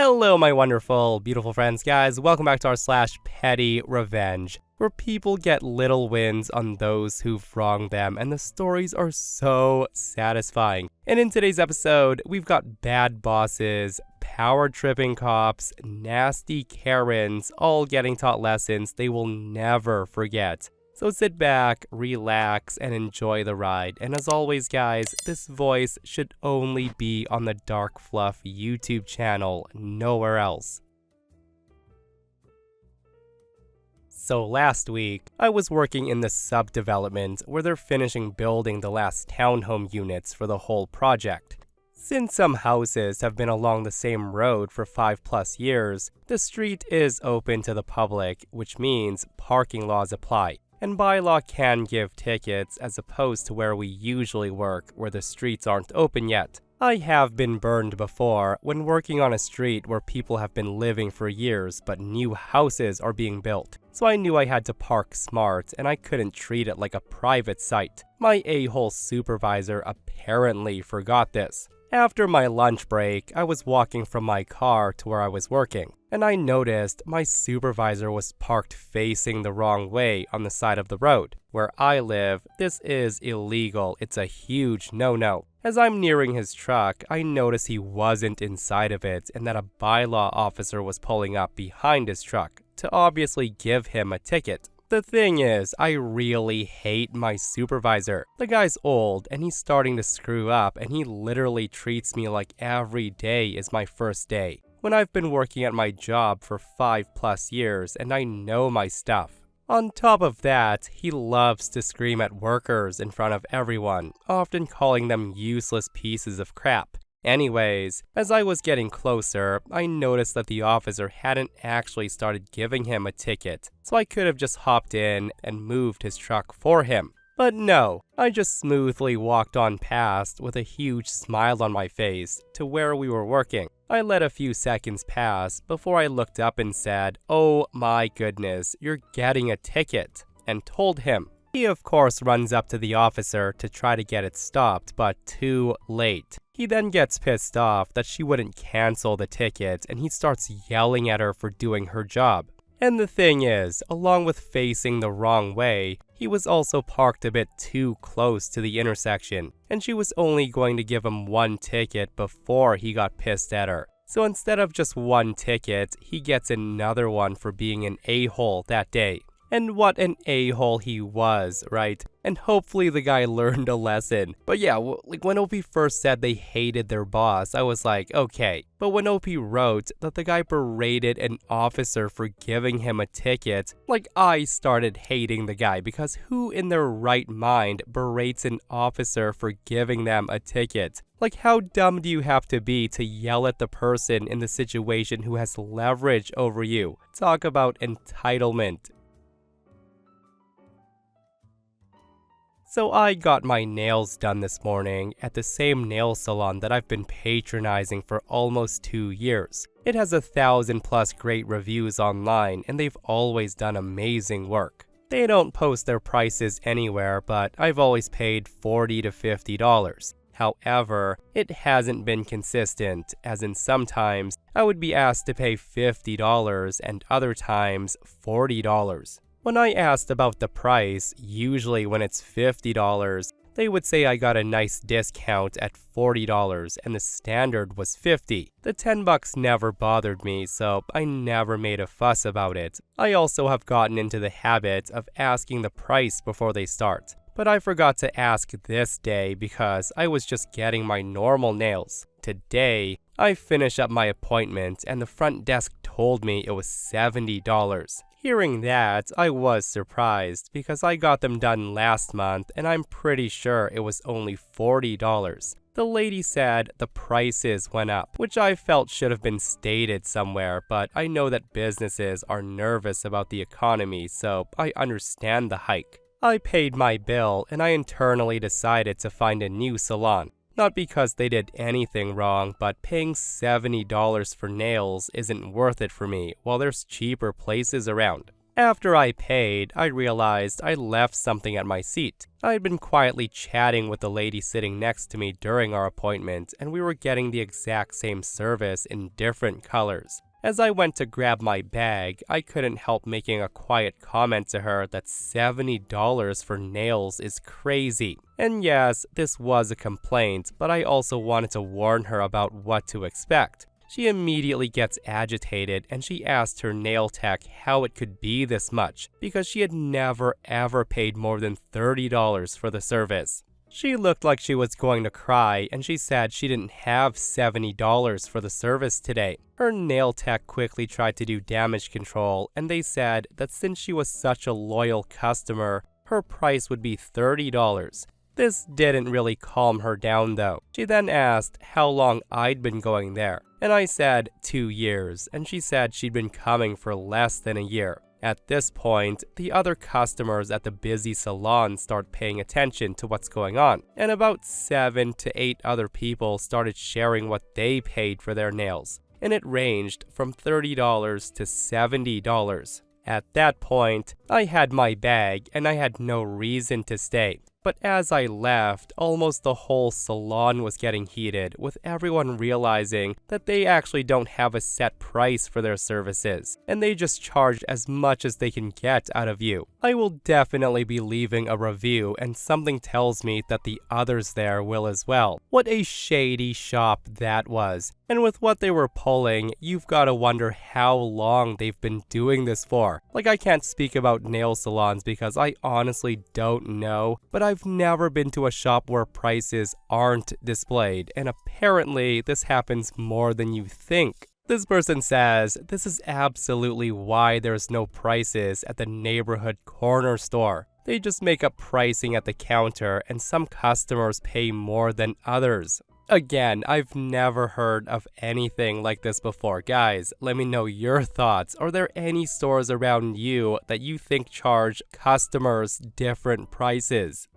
Hello, my wonderful, beautiful friends, guys. Welcome back to our /PettyRevenge, where people get little wins on those who've wronged them, and the stories are so satisfying. And in today's episode, we've got bad bosses, power-tripping cops, nasty Karens, all getting taught lessons they will never forget. So sit back, relax, and enjoy the ride. And as always, guys, this voice should only be on the DarkFluff YouTube channel, nowhere else. So last week, I was working in the sub-development where they're finishing building the last townhome units for the whole project. Since some houses have been along the same road for 5+ years, the street is open to the public, which means parking laws apply. And bylaw can give tickets as opposed to where we usually work, where the streets aren't open yet. I have been burned before when working on a street where people have been living for years but new houses are being built. So I knew I had to park smart and I couldn't treat it like a private site. My a-hole supervisor apparently forgot this. After my lunch break, I was walking from my car to where I was working, and I noticed my supervisor was parked facing the wrong way on the side of the road. Where I live, this is illegal. It's a huge no-no. As I'm nearing his truck, I notice he wasn't inside of it and that a bylaw officer was pulling up behind his truck to obviously give him a ticket. The thing is, I really hate my supervisor. The guy's old and he's starting to screw up and he literally treats me like every day is my first day, when I've been working at my job for 5+ years and I know my stuff. On top of that, he loves to scream at workers in front of everyone, often calling them useless pieces of crap. Anyways, as I was getting closer, I noticed that the officer hadn't actually started giving him a ticket, so I could have just hopped in and moved his truck for him. But no, I just smoothly walked on past with a huge smile on my face to where we were working. I let a few seconds pass before I looked up and said, "Oh my goodness, you're getting a ticket," and told him. He of course runs up to the officer to try to get it stopped, but too late. He then gets pissed off that she wouldn't cancel the ticket and he starts yelling at her for doing her job. And the thing is, along with facing the wrong way, he was also parked a bit too close to the intersection, and she was only going to give him one ticket before he got pissed at her. So instead of just one ticket, he gets another one for being an a-hole that day. And what an a-hole he was, right? And hopefully the guy learned a lesson. But yeah, like when OP first said they hated their boss, I was like, okay. But when OP wrote that the guy berated an officer for giving him a ticket, like I started hating the guy, because who in their right mind berates an officer for giving them a ticket? Like, how dumb do you have to be to yell at the person in the situation who has leverage over you? Talk about entitlement. So I got my nails done this morning at the same nail salon that I've been patronizing for almost 2 years. It has 1,000+ great reviews online and they've always done amazing work. They don't post their prices anywhere, but I've always paid $40 to $50. However, it hasn't been consistent, as in sometimes I would be asked to pay $50 and other times $40. When I asked about the price, usually when it's $50, they would say I got a nice discount at $40 and the standard was $50. The $10 never bothered me, so I never made a fuss about it. I also have gotten into the habit of asking the price before they start, but I forgot to ask this day because I was just getting my normal nails. Today, I finished up my appointment and the front desk told me it was $70. Hearing that, I was surprised because I got them done last month and I'm pretty sure it was only $40. The lady said the prices went up, which I felt should have been stated somewhere, but I know that businesses are nervous about the economy, so I understand the hike. I paid my bill and I internally decided to find a new salon. Not because they did anything wrong, but paying $70 for nails isn't worth it for me while there's cheaper places around. After I paid, I realized I left something at my seat. I had been quietly chatting with the lady sitting next to me during our appointment, and we were getting the exact same service in different colors. As I went to grab my bag, I couldn't help making a quiet comment to her that $70 for nails is crazy. And yes, this was a complaint, but I also wanted to warn her about what to expect. She immediately gets agitated and she asked her nail tech how it could be this much, because she had never ever paid more than $30 for the service. She looked like she was going to cry, and she said she didn't have $70 for the service today. Her nail tech quickly tried to do damage control, and they said that since she was such a loyal customer, her price would be $30. This didn't really calm her down though. She then asked how long I'd been going there, and I said 2 years, and she said she'd been coming for less than a year. At this point, the other customers at the busy salon start paying attention to what's going on, and about 7 to 8 other people started sharing what they paid for their nails, and it ranged from $30 to $70. At that point, I had my bag and I had no reason to stay. But as I left, almost the whole salon was getting heated, with everyone realizing that they actually don't have a set price for their services, and they just charge as much as they can get out of you. I will definitely be leaving a review, and something tells me that the others there will as well. What a shady shop that was. And with what they were pulling, you've got to wonder how long they've been doing this for. Like, I can't speak about nail salons because I honestly don't know, but I've never been to a shop where prices aren't displayed, and apparently this happens more than you think. This person says, this is absolutely why there's no prices at the neighborhood corner store. They just make up pricing at the counter, and some customers pay more than others. Again, I've never heard of anything like this before. Guys, let me know your thoughts. Are there any stores around you that you think charge customers different prices?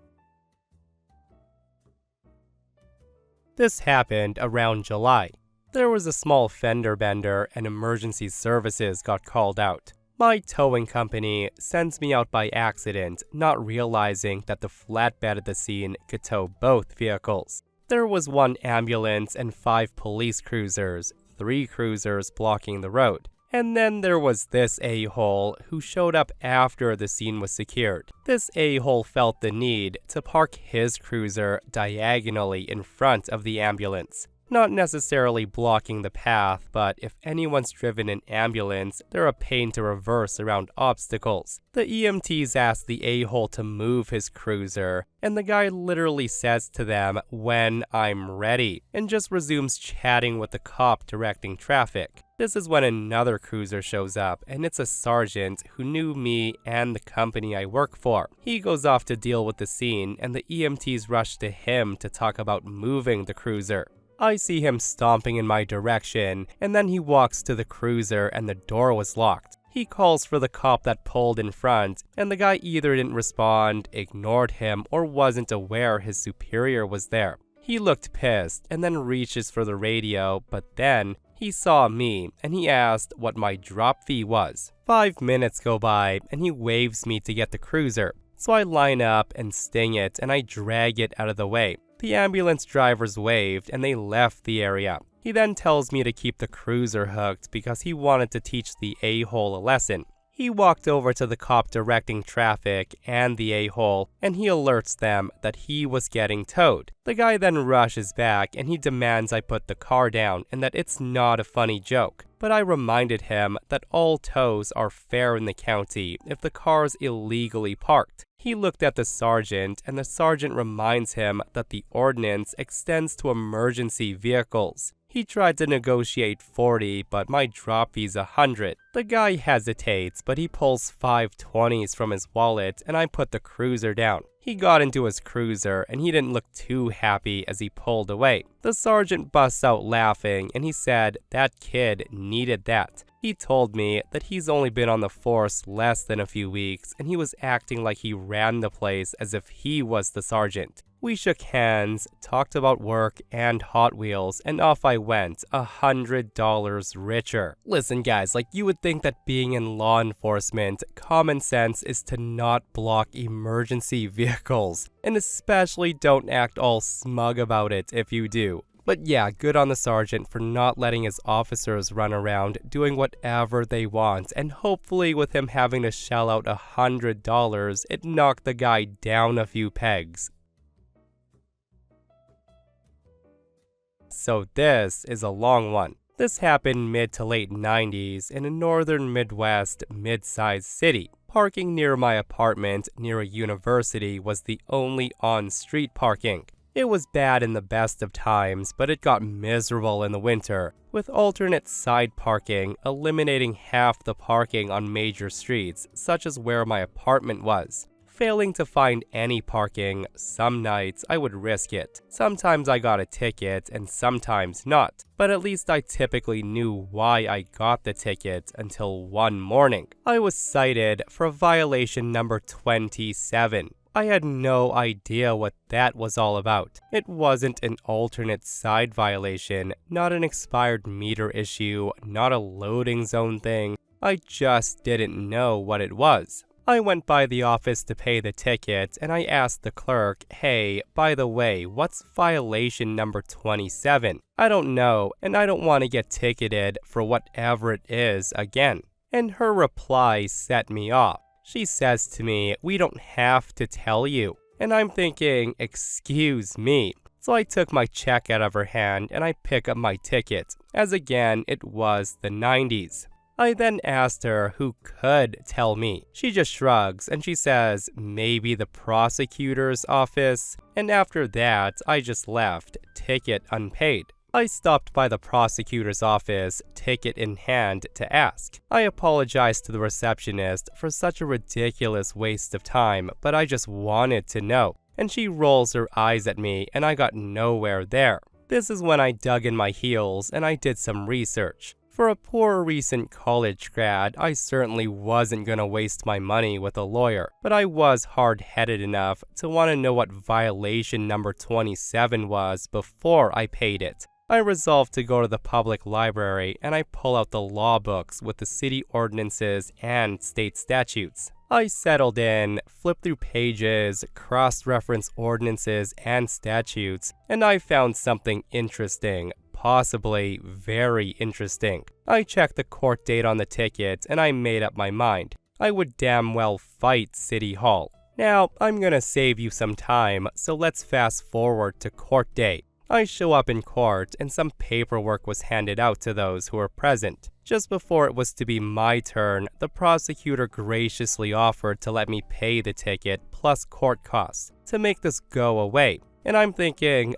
This happened around July. There was a small fender bender and emergency services got called out. My towing company sends me out by accident, not realizing that the flatbed at the scene could tow both vehicles. There was 1 ambulance and 5 police cruisers, 3 cruisers blocking the road. And then there was this a-hole who showed up after the scene was secured. This a-hole felt the need to park his cruiser diagonally in front of the ambulance. Not necessarily blocking the path, but if anyone's driven an ambulance, they're a pain to reverse around obstacles. The EMTs ask the a-hole to move his cruiser, and the guy literally says to them, "When I'm ready," and just resumes chatting with the cop directing traffic. This is when another cruiser shows up, and it's a sergeant who knew me and the company I work for. He goes off to deal with the scene, and the EMTs rush to him to talk about moving the cruiser. I see him stomping in my direction, and then he walks to the cruiser and the door was locked. He calls for the cop that pulled in front, and the guy either didn't respond, ignored him, or wasn't aware his superior was there. He looked pissed and then reaches for the radio, but then he saw me and he asked what my drop fee was. 5 minutes go by and he waves me to get the cruiser. So I line up and sting it and I drag it out of the way. The ambulance drivers waved and they left the area. He then tells me to keep the cruiser hooked because he wanted to teach the a-hole a lesson. He walked over to the cop directing traffic and the a-hole, and he alerts them that he was getting towed. The guy then rushes back and he demands I put the car down and that it's not a funny joke. But I reminded him that all tows are fair in the county if the car's illegally parked. He looked at the sergeant, and the sergeant reminds him that the ordinance extends to emergency vehicles. He tried to negotiate 40, but my drop fee's 100. The guy hesitates, but he pulls 5 20s from his wallet, and I put the cruiser down. He got into his cruiser, and he didn't look too happy as he pulled away. The sergeant busts out laughing, and he said that kid needed that. He told me that he's only been on the force less than a few weeks, and he was acting like he ran the place as if he was the sergeant. We shook hands, talked about work and Hot Wheels, and off I went, $100 richer. Listen guys, like you would think that being in law enforcement, common sense is to not block emergency vehicles, and especially don't act all smug about it if you do. But yeah, good on the sergeant for not letting his officers run around doing whatever they want, and hopefully with him having to shell out $100, it knocked the guy down a few pegs. So this is a long one. This happened mid to late 90s in a northern Midwest mid-sized city. Parking near my apartment near a university was the only on-street parking. It was bad in the best of times, but it got miserable in the winter, with alternate side parking eliminating half the parking on major streets, such as where my apartment was. Failing to find any parking, some nights I would risk it. Sometimes I got a ticket and sometimes not, but at least I typically knew why I got the ticket until one morning. I was cited for violation number 27. I had no idea what that was all about. It wasn't an alternate side violation, not an expired meter issue, not a loading zone thing. I just didn't know what it was. I went by the office to pay the ticket and I asked the clerk, hey, by the way, what's violation number 27? I don't know and I don't want to get ticketed for whatever it is again. And her reply set me off. She says to me, we don't have to tell you. And I'm thinking, excuse me. So I took my check out of her hand and I pick up my ticket, as again, it was the 90s. I then asked her who could tell me. She just shrugs and she says, maybe the prosecutor's office. And after that, I just left, ticket unpaid. I stopped by the prosecutor's office, ticket in hand, to ask. I apologized to the receptionist for such a ridiculous waste of time, but I just wanted to know. And she rolls her eyes at me and I got nowhere there. This is when I dug in my heels and I did some research. For a poor recent college grad, I certainly wasn't gonna waste my money with a lawyer, but I was hard-headed enough to want to know what violation number 27 was before I paid it. I resolved to go to the public library and I pull out the law books with the city ordinances and state statutes. I settled in, flipped through pages, cross-referenced ordinances and statutes, and I found something interesting. Possibly very interesting. I checked the court date on the ticket and I made up my mind. I would damn well fight City Hall. Now, I'm gonna save you some time, so let's fast forward to court day. I show up in court and some paperwork was handed out to those who were present. Just before it was to be my turn, the prosecutor graciously offered to let me pay the ticket plus court costs to make this go away. And I'm thinking,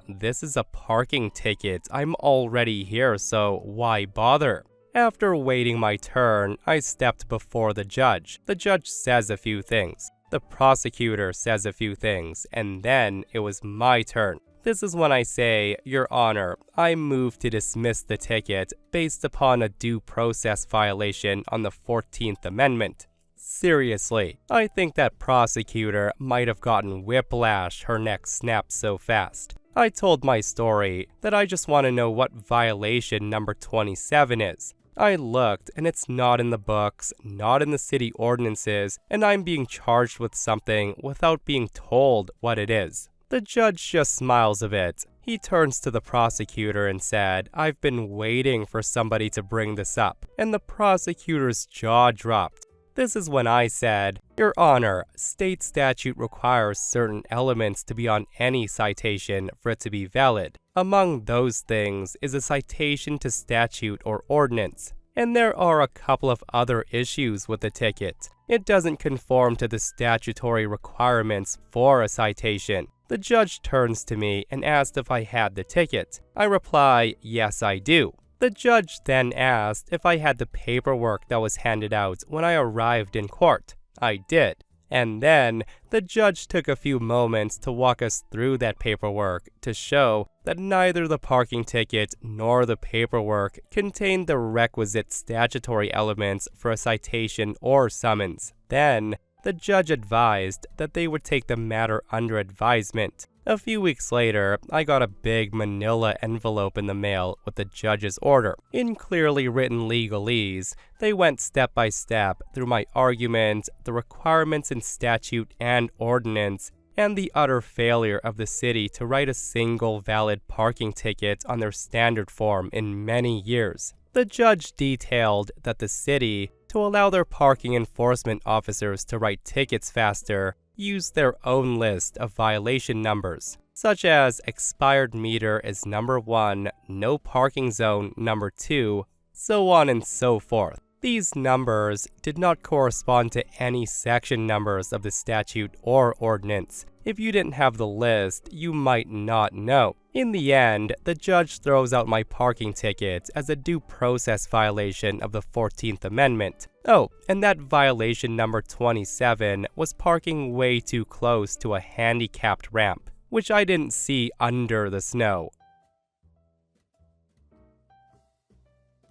this is a parking ticket. I'm already here, so why bother? After waiting my turn, I stepped before the judge. The judge says a few things. The prosecutor says a few things, and then it was my turn. This is when I say, Your Honor, I move to dismiss the ticket based upon a due process violation on the 14th Amendment. Seriously, I think that prosecutor might have gotten whiplash, her neck snapped so fast. I told my story that I just want to know what violation number 27 is. I looked and it's not in the books, not in the city ordinances, and I'm being charged with something without being told what it is. The judge just smiles a bit. He turns to the prosecutor and said, I've been waiting for somebody to bring this up, and the prosecutor's jaw dropped. This is when I said, Your Honor, state statute requires certain elements to be on any citation for it to be valid. Among those things is a citation to statute or ordinance. And there are a couple of other issues with the ticket. It doesn't conform to the statutory requirements for a citation. The judge turns to me and asked if I had the ticket. I reply, yes, I do. The judge then asked if I had the paperwork that was handed out when I arrived in court. I did. And then, the judge took a few moments to walk us through that paperwork to show that neither the parking ticket nor the paperwork contained the requisite statutory elements for a citation or summons. Then, the judge advised that they would take the matter under advisement. A few weeks later, I got a big manila envelope in the mail with the judge's order. In clearly written legalese, they went step by step through my argument, the requirements in statute and ordinance, and the utter failure of the city to write a single valid parking ticket on their standard form in many years. The judge detailed that the city, to allow their parking enforcement officers to write tickets faster, used their own list of violation numbers, such as expired meter is number 1, no parking zone number 2, so on and so forth. These numbers did not correspond to any section numbers of the statute or ordinance. If you didn't have the list, you might not know. In the end, the judge throws out my parking ticket as a due process violation of the 14th Amendment. Oh, and that violation number 27 was parking way too close to a handicapped ramp, which I didn't see under the snow.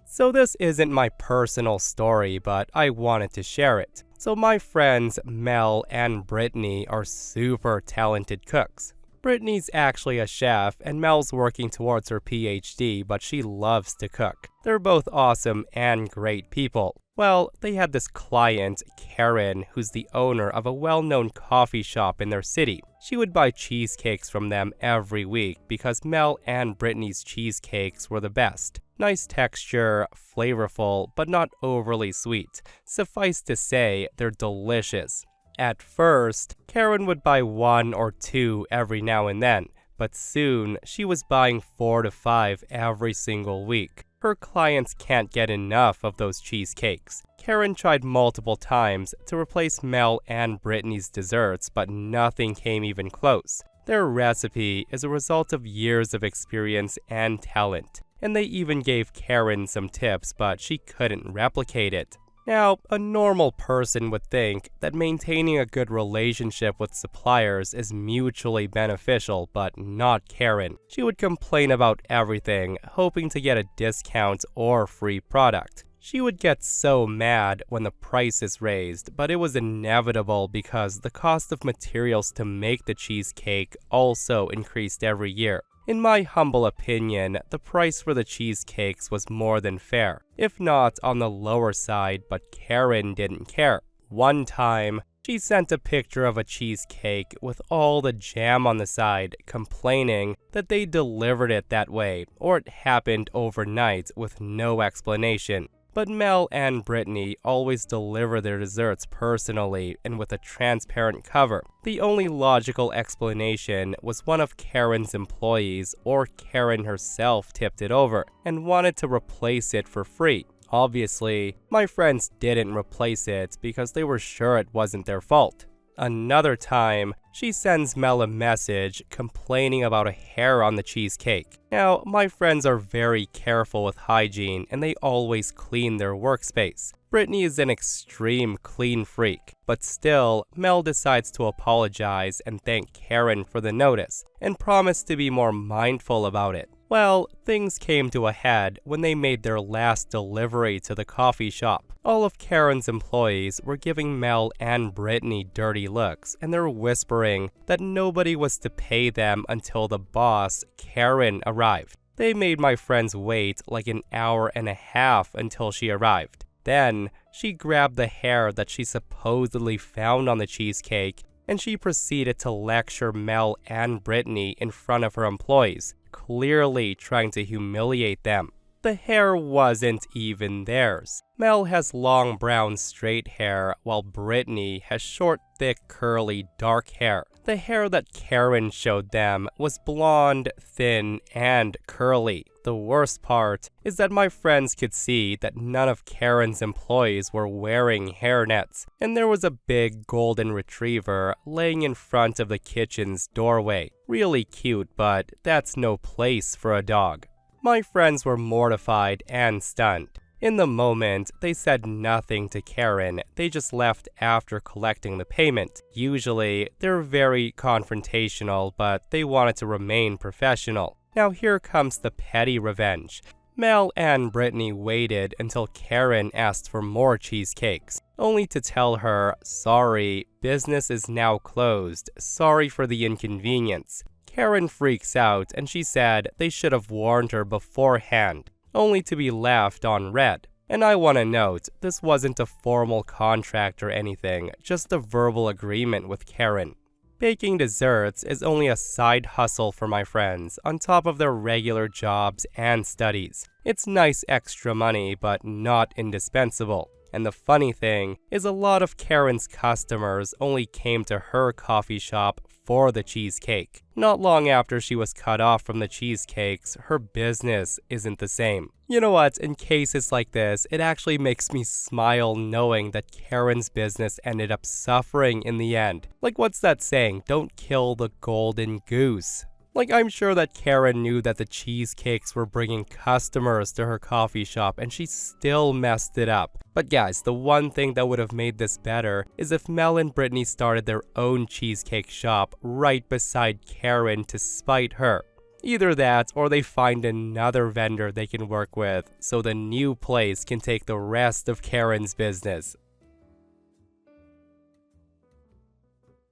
So this isn't my personal story, but I wanted to share it. So my friends Mel and Brittany are super talented cooks. Brittany's actually a chef, and Mel's working towards her PhD, but she loves to cook. They're both awesome and great people. Well, they had this client, Karen, who's the owner of a well-known coffee shop in their city. She would buy cheesecakes from them every week because Mel and Brittany's cheesecakes were the best. Nice texture, flavorful, but not overly sweet. Suffice to say, they're delicious. At first, Karen would buy 1 or 2 every now and then, but soon she was buying 4 to 5 every single week. Her clients can't get enough of those cheesecakes. Karen tried multiple times to replace Mel and Brittany's desserts, but nothing came even close. Their recipe is a result of years of experience and talent, and they even gave Karen some tips, but she couldn't replicate it. Now, a normal person would think that maintaining a good relationship with suppliers is mutually beneficial, but not Karen. She would complain about everything, hoping to get a discount or free product. She would get so mad when the price is raised, but it was inevitable because the cost of materials to make the cheesecake also increased every year. In my humble opinion, the price for the cheesecakes was more than fair, if not on the lower side, but Karen didn't care. One time, she sent a picture of a cheesecake with all the jam on the side, complaining that they delivered it that way, or it happened overnight with no explanation. But Mel and Brittany always deliver their desserts personally and with a transparent cover. The only logical explanation was one of Karen's employees or Karen herself tipped it over and wanted to replace it for free. Obviously, my friends didn't replace it because they were sure it wasn't their fault. Another time, she sends Mel a message complaining about a hair on the cheesecake. Now, my friends are very careful with hygiene and they always clean their workspace. Brittany is an extreme clean freak, but still, Mel decides to apologize and thank Karen for the notice and promise to be more mindful about it. Well, things came to a head when they made their last delivery to the coffee shop. All of Karen's employees were giving Mel and Brittany dirty looks, and they're whispering that nobody was to pay them until the boss, Karen, arrived. They made my friends wait like an hour and a half until she arrived. Then, she grabbed the hair that she supposedly found on the cheesecake, and she proceeded to lecture Mel and Brittany in front of her employees, clearly trying to humiliate them. The hair wasn't even theirs. Mel has long brown straight hair, while Brittany has short, thick, curly, dark hair. The hair that Karen showed them was blonde, thin, and curly. The worst part is that my friends could see that none of Karen's employees were wearing hairnets, and there was a big golden retriever laying in front of the kitchen's doorway. Really cute, but that's no place for a dog. My friends were mortified and stunned. In the moment, they said nothing to Karen, they just left after collecting the payment. Usually, they're very confrontational, but they wanted to remain professional. Now here comes the petty revenge. Mel and Brittany waited until Karen asked for more cheesecakes, only to tell her, "Sorry, business is now closed. Sorry for the inconvenience." Karen freaks out and she said they should have warned her beforehand, only to be left on red. And I want to note, this wasn't a formal contract or anything, just a verbal agreement with Karen. Baking desserts is only a side hustle for my friends, on top of their regular jobs and studies. It's nice extra money, but not indispensable. And the funny thing is a lot of Karen's customers only came to her coffee shop for the cheesecake. Not long after she was cut off from the cheesecakes, her business isn't the same. You know what, in cases like this, it actually makes me smile knowing that Karen's business ended up suffering in the end. Like, what's that saying? Don't kill the golden goose. Like, I'm sure that Karen knew that the cheesecakes were bringing customers to her coffee shop and she still messed it up. But guys, the one thing that would have made this better is if Mel and Brittany started their own cheesecake shop right beside Karen to spite her. Either that or they find another vendor they can work with so the new place can take the rest of Karen's business.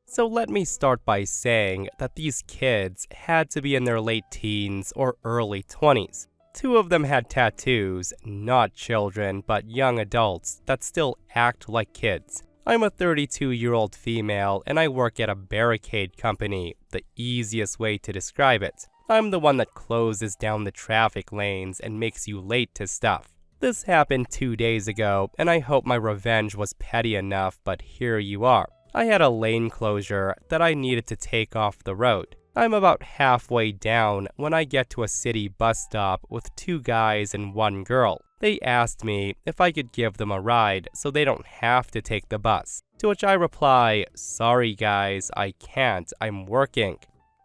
So let me start by saying that these kids had to be in their late teens or early 20s. Two of them had tattoos, not children, but young adults that still act like kids. I'm a 32-year-old female and I work at a barricade company, the easiest way to describe it. I'm the one that closes down the traffic lanes and makes you late to stuff. This happened 2 days ago and I hope my revenge was petty enough, but here you are. I had a lane closure that I needed to take off the road. I'm about halfway down when I get to a city bus stop with two guys and one girl. They asked me if I could give them a ride so they don't have to take the bus. To which I reply, "Sorry guys, I can't, I'm working."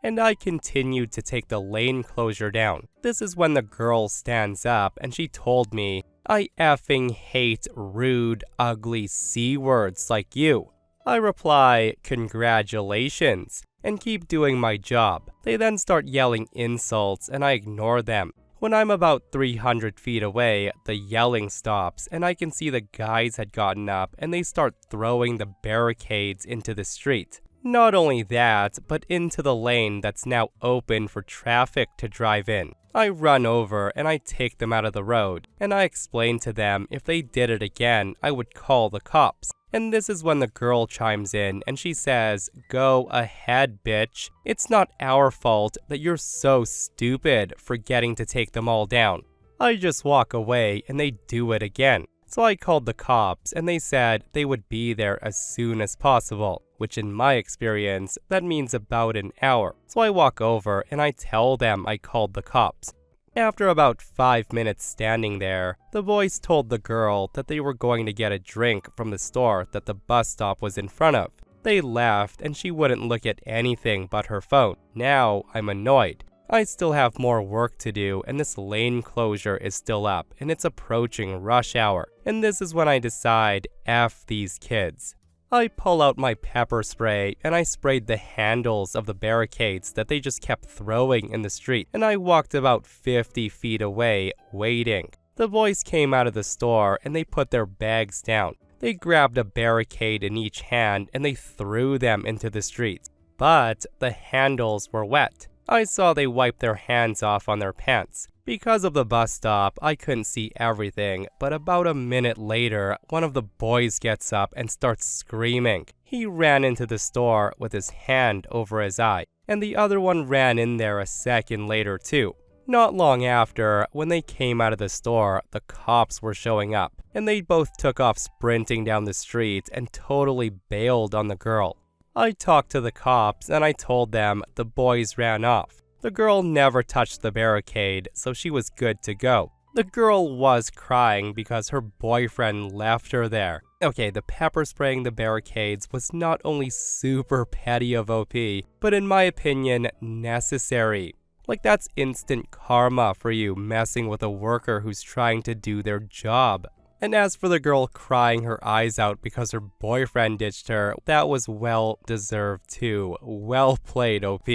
And I continued to take the lane closure down. This is when the girl stands up and she told me, "I effing hate rude, ugly C-words like you." I reply, "Congratulations," and keep doing my job. They then start yelling insults and I ignore them. When I'm about 300 feet away, the yelling stops and I can see the guys had gotten up and they start throwing the barricades into the street. Not only that, but into the lane that's now open for traffic to drive in. I run over and I take them out of the road, and I explain to them if they did it again, I would call the cops. And this is when the girl chimes in and she says, "Go ahead, bitch. It's not our fault that you're so stupid forgetting to take them all down." I just walk away and they do it again. So I called the cops and they said they would be there as soon as possible, which in my experience, that means about an hour. So I walk over and I tell them I called the cops. After about 5 minutes standing there, the boys told the girl that they were going to get a drink from the store that the bus stop was in front of. They left and she wouldn't look at anything but her phone. Now I'm annoyed. I still have more work to do and this lane closure is still up and it's approaching rush hour. And this is when I decide, F these kids. I pull out my pepper spray and I sprayed the handles of the barricades that they just kept throwing in the street, and I walked about 50 feet away, waiting. The boys came out of the store and they put their bags down. They grabbed a barricade in each hand and they threw them into the street. But the handles were wet. I saw they wiped their hands off on their pants. Because of the bus stop, I couldn't see everything, but about a minute later, one of the boys gets up and starts screaming. He ran into the store with his hand over his eye, and the other one ran in there a second later too. Not long after, when they came out of the store, the cops were showing up, and they both took off sprinting down the street and totally bailed on the girl. I talked to the cops and I told them the boys ran off. The girl never touched the barricade, so she was good to go. The girl was crying because her boyfriend left her there. Okay, the pepper spraying the barricades was not only super petty of OP, but in my opinion, necessary. Like, that's instant karma for you messing with a worker who's trying to do their job. And as for the girl crying her eyes out because her boyfriend ditched her, that was well deserved too. Well played, OP.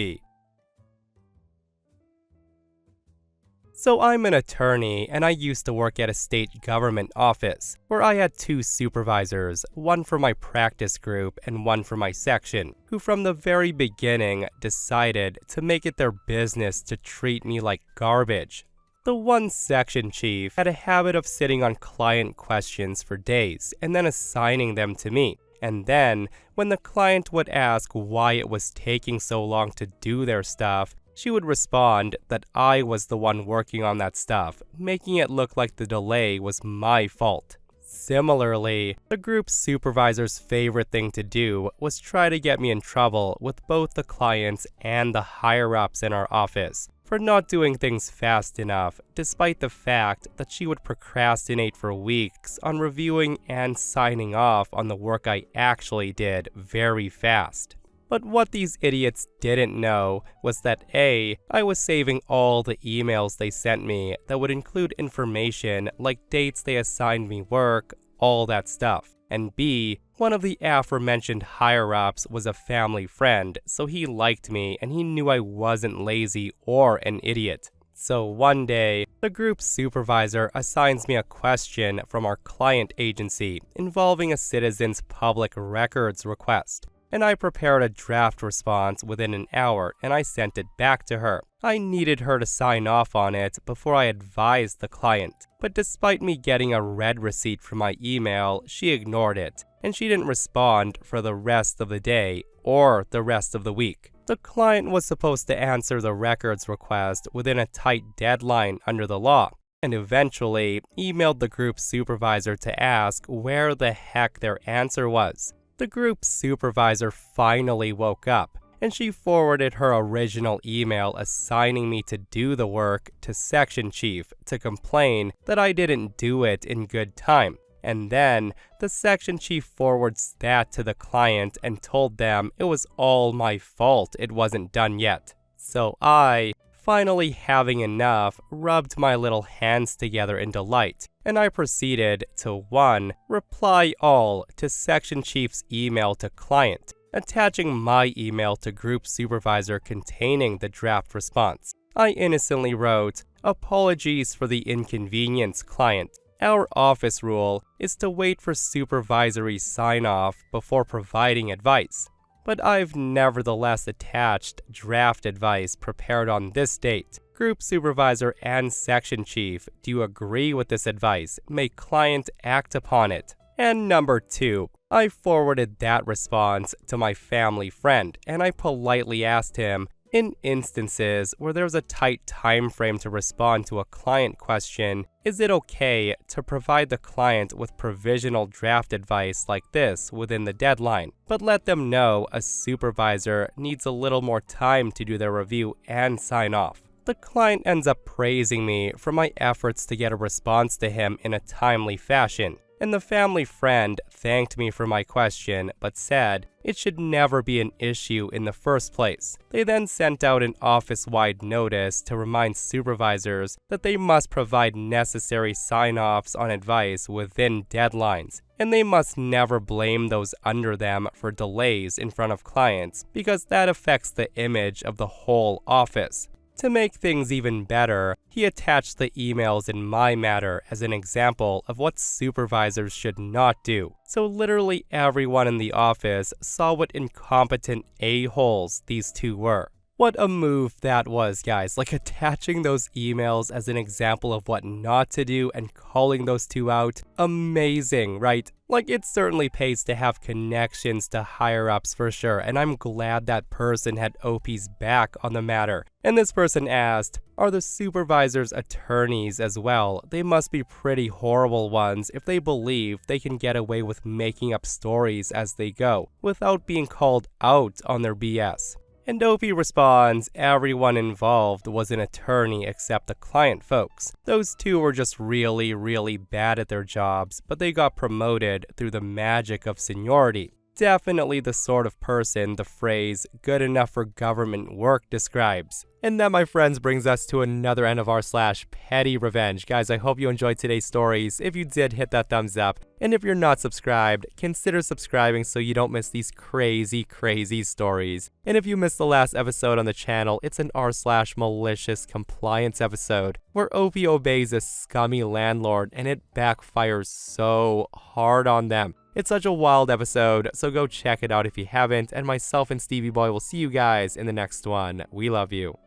So I'm an attorney, and I used to work at a state government office, where I had 2 supervisors, one for my practice group and one for my section, who from the very beginning decided to make it their business to treat me like garbage. The one section chief had a habit of sitting on client questions for days and then assigning them to me. And then, when the client would ask why it was taking so long to do their stuff, she would respond that I was the one working on that stuff, making it look like the delay was my fault. Similarly, the group supervisor's favorite thing to do was try to get me in trouble with both the clients and the higher-ups in our office for not doing things fast enough, despite the fact that she would procrastinate for weeks on reviewing and signing off on the work I actually did very fast. But what these idiots didn't know was that A, I was saving all the emails they sent me that would include information like dates they assigned me work, all that stuff. And B, one of the aforementioned higher-ups was a family friend, so he liked me and he knew I wasn't lazy or an idiot. So one day, the group supervisor assigns me a question from our client agency involving a citizen's public records request. And I prepared a draft response within an hour and I sent it back to her. I needed her to sign off on it before I advised the client. But despite me getting a red receipt from my email, she ignored it, and she didn't respond for the rest of the day or the rest of the week. The client was supposed to answer the records request within a tight deadline under the law, and eventually emailed the group supervisor to ask where the heck their answer was. The group supervisor finally woke up, and she forwarded her original email assigning me to do the work to section chief to complain that I didn't do it in good time. And then, the section chief forwards that to the client and told them it was all my fault it wasn't done yet. So I, finally having enough, rubbed my little hands together in delight, and I proceeded to 1. Reply all to section chief's email to client, attaching my email to group supervisor containing the draft response. I innocently wrote, "Apologies for the inconvenience, client. Our office rule is to wait for supervisory sign-off before providing advice. But I've nevertheless attached draft advice prepared on this date. Group supervisor and section chief, do you agree with this advice? May client act upon it." And number 2, I forwarded that response to my family friend, and I politely asked him, in instances where there's a tight time frame to respond to a client question, is it okay to provide the client with provisional draft advice like this within the deadline, but let them know a supervisor needs a little more time to do their review and sign off? The client ends up praising me for my efforts to get a response to him in a timely fashion, and the family friend thanked me for my question, but said it should never be an issue in the first place. They then sent out an office-wide notice to remind supervisors that they must provide necessary sign-offs on advice within deadlines, and they must never blame those under them for delays in front of clients, because that affects the image of the whole office. To make things even better, he attached the emails in my matter as an example of what supervisors should not do. So literally everyone in the office saw what incompetent a-holes these two were. What a move that was, guys. Like, attaching those emails as an example of what not to do and calling those two out. Amazing, right? Like, it certainly pays to have connections to higher-ups for sure, and I'm glad that person had OP's back on the matter. And this person asked, are the supervisors attorneys as well? They must be pretty horrible ones if they believe they can get away with making up stories as they go, without being called out on their BS. And Opie responds, everyone involved was an attorney except the client folks. Those two were just really bad at their jobs, but they got promoted through the magic of seniority. Definitely the sort of person the phrase good enough for government work describes. And that, my friends, brings us to another end of r/PettyRevenge. Guys, I hope you enjoyed today's stories. If you did, hit that thumbs up. And if you're not subscribed, consider subscribing so you don't miss these crazy stories. And if you missed the last episode on the channel, it's an r/malicious compliance episode, where Opie obeys a scummy landlord and it backfires so hard on them. It's such a wild episode, so go check it out if you haven't, and myself and Stevie Boy will see you guys in the next one. We love you.